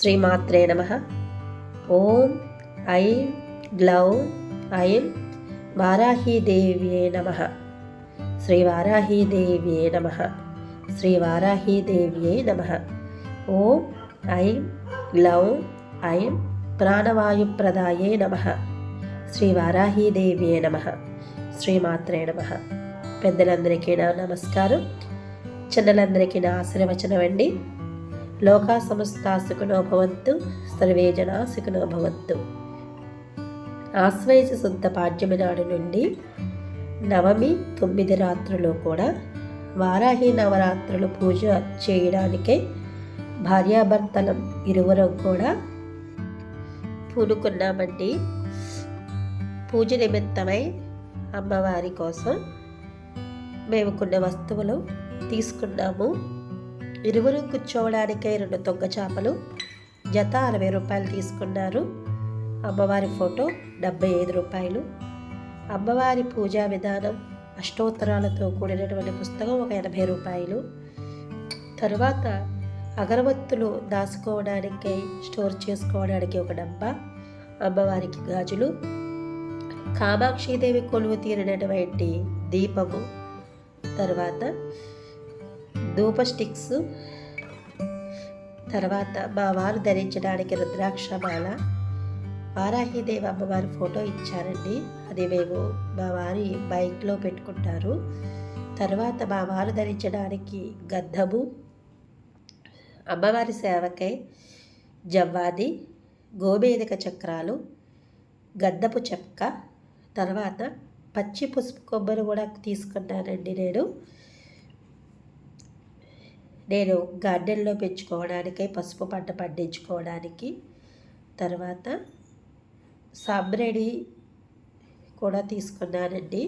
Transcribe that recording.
శ్రీమాత్రే నమః. ఓం ఐం గ్లౌం ఐం వారాహీదేవ్యే నమః. శ్రీ వారాహీదేవ్యే నమః. శ్రీ వారాహీదేవ్యే నమః. ఓం ఐం గ్లౌం ఐం ప్రాణవాయుప్రదాయే నమః. శ్రీ వారాహీదేవ్యే నమః. శ్రీమాత్రే నమః. పెద్దలందరికీ నా నమస్కారం. చిన్నలందరికీ నా ఆశీర్వచనం అండి. లోకా సమస్తా సుఖినో భవంతు, సర్వే జనా సుఖినో భవంతు. ఆశ్వయుజ శుద్ధ పాడ్యమి నాడు నుండి నవమి 9 రాత్రులు కూడా వారాహి నవరాత్రులు పూజ చేయడానికే భార్యాభర్తలం ఇరువురం కూడా పూనుకున్నామండి. పూజ నిమిత్తమై అమ్మవారి కోసం మేము కొన్ని వస్తువులు తీసుకున్నాము. ఇరువురు కూర్చోవడానికై 2 తొగ్గ చేపలు జత 60 రూపాయలు తీసుకున్నారు. అమ్మవారి ఫోటో 75 రూపాయలు. అమ్మవారి పూజా విధానం అష్టోత్తరాలతో కూడినటువంటి పుస్తకం ఒక 80 రూపాయలు. తరువాత అగరవత్తులు దాచుకోవడానికై స్టోర్ చేసుకోవడానికి ఒక డబ్బా, అమ్మవారికి గాజులు, కామాక్షిదేవి కొలువు తీరినటువంటి దీపము, తర్వాత ధూప స్టిక్స్, తర్వాత మా వారు ధరించడానికి రుద్రాక్షమాల, వారాహీదేవి అమ్మవారి ఫోటో ఇచ్చారండి. అది మేము మా వారి బైక్లో పెట్టుకుంటారు. తర్వాత మా వారు ధరించడానికి గంధము, అమ్మవారి సేవకై జవ్వాది, గోమేధిక చక్రాలు, గంధపు చెక్క, తర్వాత పచ్చి పసుపు కొబ్బరి కూడా తీసుకున్నానండి. నేను గార్డెన్లో పెంచుకోవడానికై పసుపు పంట పండించుకోవడానికి. తర్వాత సాంబ్రేడి కూడా తీసుకున్నానండి.